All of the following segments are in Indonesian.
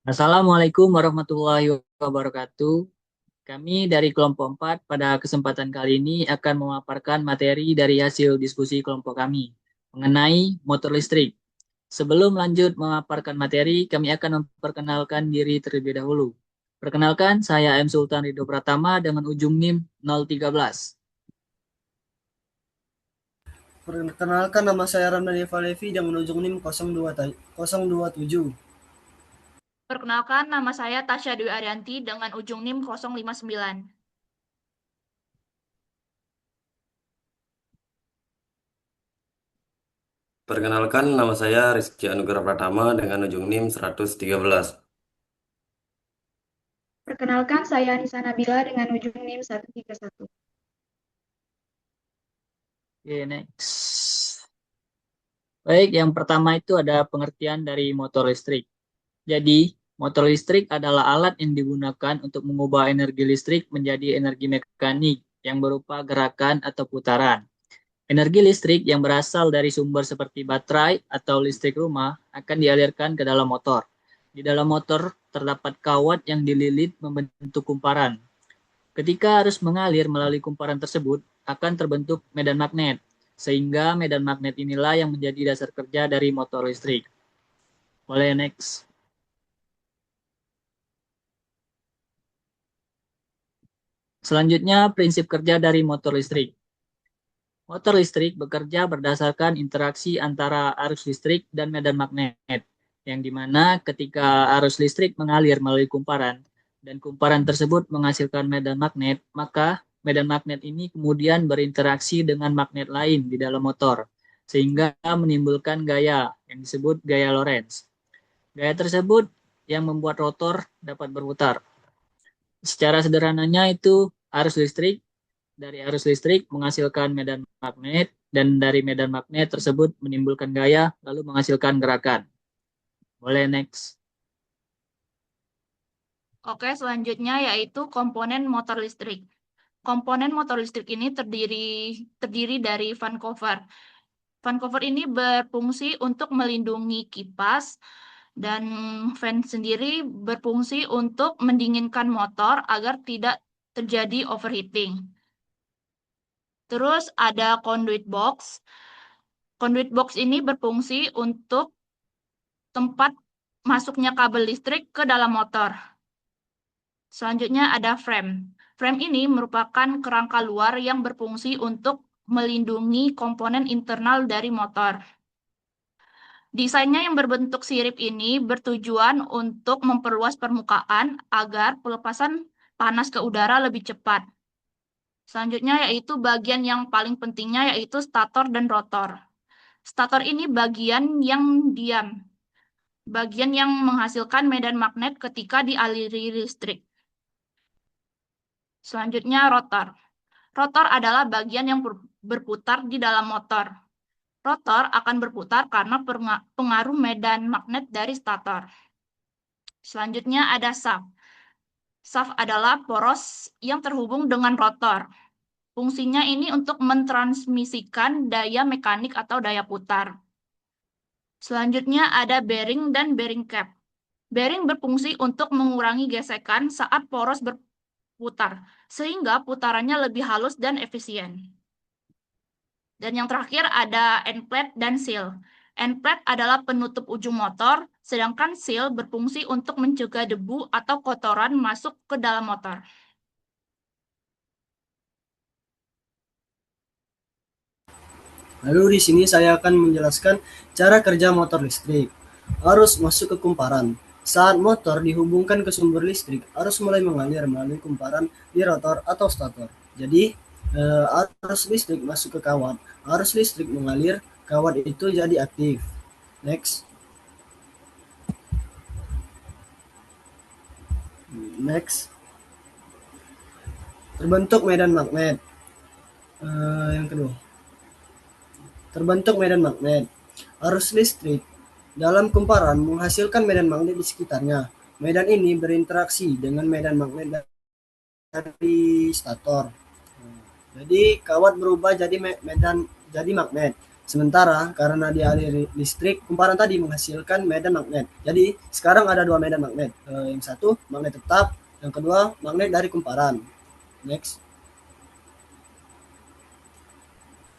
Assalamualaikum warahmatullahi wabarakatuh. Kami dari kelompok 4 pada kesempatan kali ini akan memaparkan materi dari hasil diskusi kelompok kami mengenai motor listrik. Sebelum lanjut memaparkan materi, kami akan memperkenalkan diri terlebih dahulu. Perkenalkan, saya M. Sultan Ridho Pratama dengan ujung NIM 013. Perkenalkan, nama saya Ramdan Levi dengan ujung NIM 027. Perkenalkan, nama saya Tasya Dwi Arianti dengan ujung NIM 059. Perkenalkan, nama saya Rizky Anugrah Pratama dengan ujung NIM 113. Perkenalkan, saya Anissa Nabila dengan ujung NIM 131. Oke, next. Baik, yang pertama itu ada pengertian dari motor listrik. Jadi, motor listrik adalah alat yang digunakan untuk mengubah energi listrik menjadi energi mekanik yang berupa gerakan atau putaran. Energi listrik yang berasal dari sumber seperti baterai atau listrik rumah akan dialirkan ke dalam motor. Di dalam motor terdapat kawat yang dililit membentuk kumparan. Ketika arus mengalir melalui kumparan tersebut, akan terbentuk medan magnet, sehingga medan magnet inilah yang menjadi dasar kerja dari motor listrik. Boleh next. Selanjutnya, prinsip kerja dari motor listrik. Motor listrik bekerja berdasarkan interaksi antara arus listrik dan medan magnet, yang dimana ketika arus listrik mengalir melalui kumparan, dan kumparan tersebut menghasilkan medan magnet, maka medan magnet ini kemudian berinteraksi dengan magnet lain di dalam motor, sehingga menimbulkan gaya yang disebut gaya Lorentz. Gaya tersebut yang membuat rotor dapat berputar. Secara sederhananya itu dari arus listrik menghasilkan medan magnet, dan dari medan magnet tersebut menimbulkan gaya, lalu menghasilkan gerakan. Boleh next. Oke, selanjutnya yaitu komponen motor listrik. Komponen motor listrik ini terdiri dari fan cover. Fan cover ini berfungsi untuk melindungi kipas, dan fan sendiri berfungsi untuk mendinginkan motor agar tidak terjadi overheating. Terus ada conduit box. Conduit box ini berfungsi untuk tempat masuknya kabel listrik ke dalam motor. Selanjutnya ada frame. Frame ini merupakan kerangka luar yang berfungsi untuk melindungi komponen internal dari motor. Desainnya yang berbentuk sirip ini bertujuan untuk memperluas permukaan agar pelepasan panas ke udara lebih cepat. Selanjutnya yaitu bagian yang paling pentingnya yaitu stator dan rotor. Stator ini bagian yang diam, bagian yang menghasilkan medan magnet ketika dialiri listrik. Selanjutnya rotor. Rotor adalah bagian yang berputar di dalam motor. Rotor akan berputar karena pengaruh medan magnet dari stator. Selanjutnya ada shaft. Shaft adalah poros yang terhubung dengan rotor. Fungsinya ini untuk mentransmisikan daya mekanik atau daya putar. Selanjutnya ada bearing dan bearing cap. Bearing berfungsi untuk mengurangi gesekan saat poros berputar, sehingga putarannya lebih halus dan efisien. Dan yang terakhir ada end plate dan seal. End plate adalah penutup ujung motor, sedangkan seal berfungsi untuk mencegah debu atau kotoran masuk ke dalam motor. Lalu di sini saya akan menjelaskan cara kerja motor listrik. Arus masuk ke kumparan. Saat motor dihubungkan ke sumber listrik, arus mulai mengalir melalui kumparan di rotor atau stator. Jadi, arus listrik masuk ke kawat. Arus listrik mengalir, kawat itu jadi aktif. Next. Next. Terbentuk medan magnet. Yang kedua. Terbentuk medan magnet. Arus listrik dalam kumparan menghasilkan medan magnet di sekitarnya. Medan ini berinteraksi dengan medan magnet dari stator. Jadi kawat berubah jadi magnet. Sementara karena dialiri listrik, kumparan tadi menghasilkan medan magnet. Jadi sekarang ada dua medan magnet. Yang satu magnet tetap, yang kedua magnet dari kumparan. Next.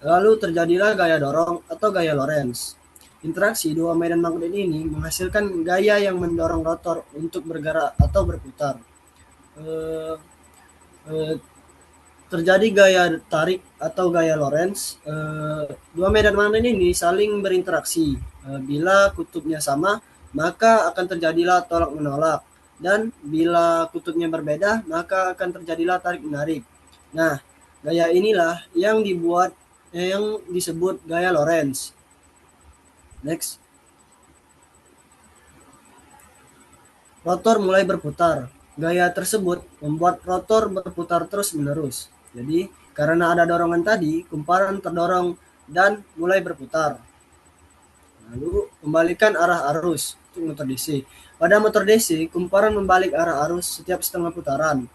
Lalu terjadilah gaya dorong atau gaya Lorentz. Interaksi dua medan magnet ini menghasilkan gaya yang mendorong rotor untuk bergerak atau berputar. Eh, eh, Terjadi gaya tarik atau gaya Lorentz. Dua medan magnet ini saling berinteraksi. Bila kutubnya sama, maka akan terjadilah tolak menolak. Dan bila kutubnya berbeda, maka akan terjadilah tarik menarik. Nah, gaya inilah yang disebut gaya Lorentz. Next. Rotor mulai berputar. Gaya tersebut membuat rotor berputar terus-menerus. Jadi, karena ada dorongan tadi, kumparan terdorong dan mulai berputar. Lalu, kembalikan arah arus untuk motor DC. Pada motor DC, kumparan membalik arah arus setiap setengah putaran.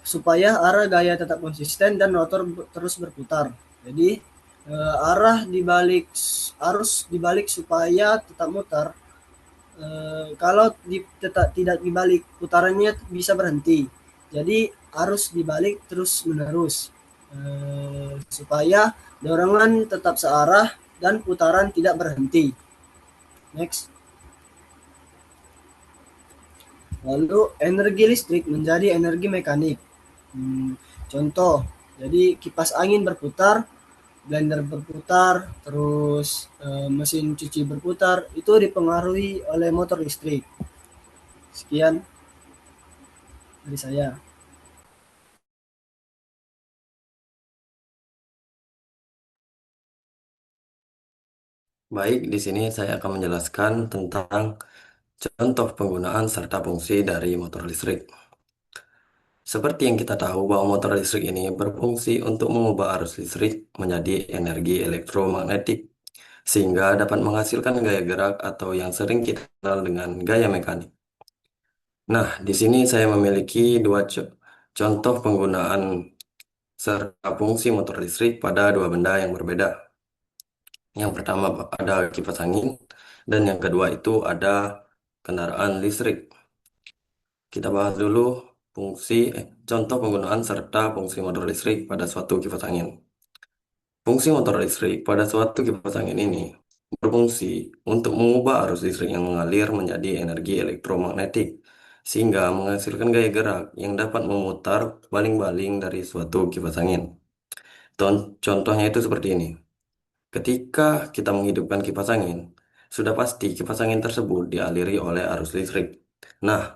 Supaya arah gaya tetap konsisten dan rotor terus berputar. Jadi, arus dibalik supaya tetap mutar. Kalau tidak dibalik, putarannya bisa berhenti. Jadi arus dibalik terus menerus supaya dorongan tetap searah dan putaran tidak berhenti. Next. Lalu energi listrik menjadi energi mekanik. Contoh, jadi kipas angin berputar, blender berputar, terus mesin cuci berputar, itu dipengaruhi oleh motor listrik. Sekian dari saya. Baik, di sini saya akan menjelaskan tentang contoh penggunaan serta fungsi dari motor listrik. Seperti yang kita tahu bahwa motor listrik ini berfungsi untuk mengubah arus listrik menjadi energi elektromagnetik sehingga dapat menghasilkan gaya gerak atau yang sering kita kenal dengan gaya mekanik. Nah, di sini saya memiliki dua contoh penggunaan serta fungsi motor listrik pada dua benda yang berbeda. Yang pertama ada kipas angin dan yang kedua itu ada kendaraan listrik. Kita bahas dulu contoh penggunaan serta fungsi motor listrik pada suatu kipas angin. Fungsi motor listrik pada suatu kipas angin ini berfungsi untuk mengubah arus listrik yang mengalir menjadi energi elektromagnetik sehingga menghasilkan gaya gerak yang dapat memutar baling-baling dari suatu kipas angin. Contohnya itu seperti ini. Ketika kita menghidupkan kipas angin, sudah pasti kipas angin tersebut dialiri oleh arus listrik. Nah,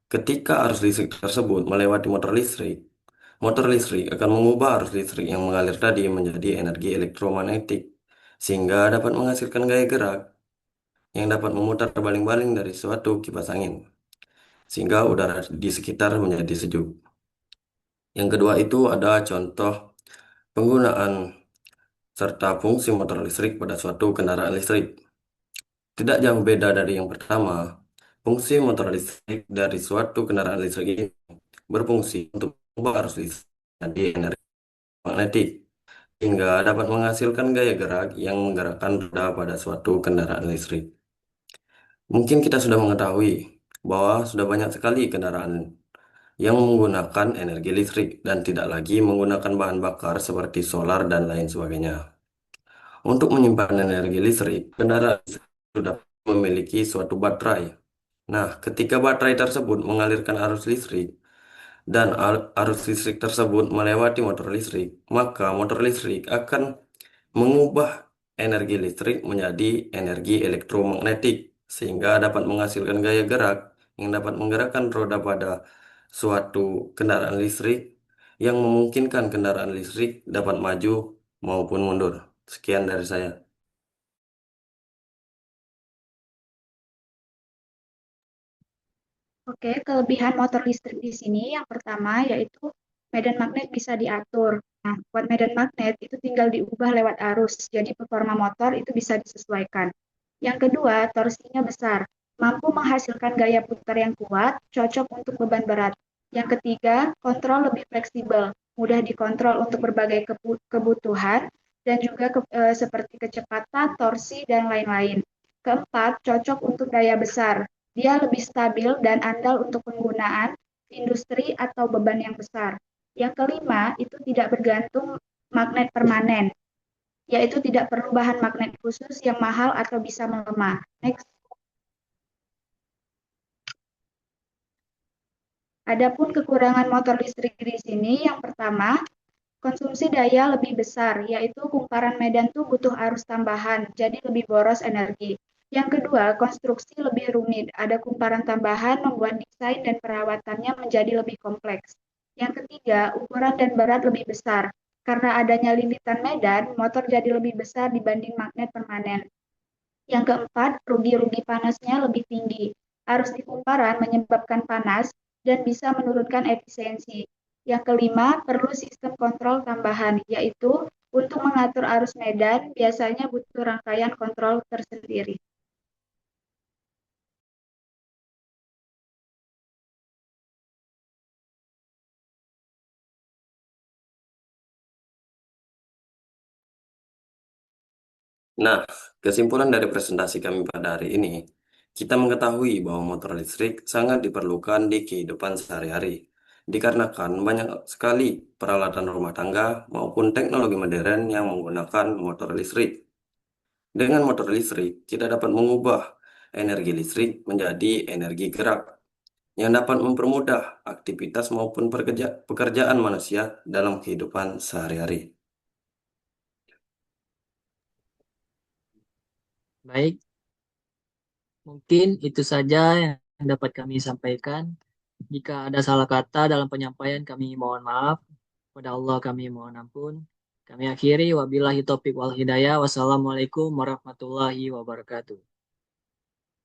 ketika arus listrik tersebut melewati motor listrik akan mengubah arus listrik yang mengalir tadi menjadi energi elektromagnetik, sehingga dapat menghasilkan gaya gerak yang dapat memutar baling-baling dari suatu kipas angin, sehingga udara di sekitar menjadi sejuk. Yang kedua itu ada contoh penggunaan serta fungsi motor listrik pada suatu kendaraan listrik. Tidak jauh beda dari yang pertama, fungsi motor listrik dari suatu kendaraan listrik ini berfungsi untuk mengubah arus listrik menjadi energi magnetik hingga dapat menghasilkan gaya gerak yang menggerakkan roda pada suatu kendaraan listrik. Mungkin kita sudah mengetahui bahwa sudah banyak sekali kendaraan yang menggunakan energi listrik dan tidak lagi menggunakan bahan bakar seperti solar dan lain sebagainya. Untuk menyimpan energi listrik, kendaraan sudah memiliki suatu baterai. Nah, ketika baterai tersebut mengalirkan arus listrik dan arus listrik tersebut melewati motor listrik, maka motor listrik akan mengubah energi listrik menjadi energi elektromagnetik sehingga dapat menghasilkan gaya gerak yang dapat menggerakkan roda pada suatu kendaraan listrik yang memungkinkan kendaraan listrik dapat maju maupun mundur. Sekian dari saya. Oke, kelebihan motor listrik di sini yang pertama yaitu medan magnet bisa diatur. Nah, buat medan magnet itu tinggal diubah lewat arus, jadi performa motor itu bisa disesuaikan. Yang kedua, torsinya besar, mampu menghasilkan gaya putar yang kuat, cocok untuk beban berat. Yang ketiga, kontrol lebih fleksibel, mudah dikontrol untuk berbagai kebutuhan, dan juga seperti kecepatan, torsi, dan lain-lain. Keempat, cocok untuk daya besar. Dia lebih stabil dan andal untuk penggunaan industri atau beban yang besar. Yang kelima, itu tidak bergantung magnet permanen, yaitu tidak perlu bahan magnet khusus yang mahal atau bisa melemah. Next. Adapun kekurangan motor listrik di sini, yang pertama, konsumsi daya lebih besar, yaitu kumparan medan tuh butuh arus tambahan, jadi lebih boros energi. Yang kedua, konstruksi lebih rumit. Ada kumparan tambahan membuat desain dan perawatannya menjadi lebih kompleks. Yang ketiga, ukuran dan berat lebih besar. Karena adanya limitan medan, motor jadi lebih besar dibanding magnet permanen. Yang keempat, rugi-rugi panasnya lebih tinggi. Arus di kumparan menyebabkan panas dan bisa menurunkan efisiensi. Yang kelima, perlu sistem kontrol tambahan, yaitu untuk mengatur arus medan biasanya butuh rangkaian kontrol tersendiri. Nah, kesimpulan dari presentasi kami pada hari ini, kita mengetahui bahwa motor listrik sangat diperlukan di kehidupan sehari-hari, dikarenakan banyak sekali peralatan rumah tangga maupun teknologi modern yang menggunakan motor listrik. Dengan motor listrik, kita dapat mengubah energi listrik menjadi energi gerak yang dapat mempermudah aktivitas maupun pekerjaan manusia dalam kehidupan sehari-hari. Baik, mungkin itu saja yang dapat kami sampaikan. Jika ada salah kata dalam penyampaian, kami mohon maaf. Pada Allah kami mohon ampun. Kami akhiri, wabillahi taufiq wal hidayah. Wassalamualaikum warahmatullahi wabarakatuh.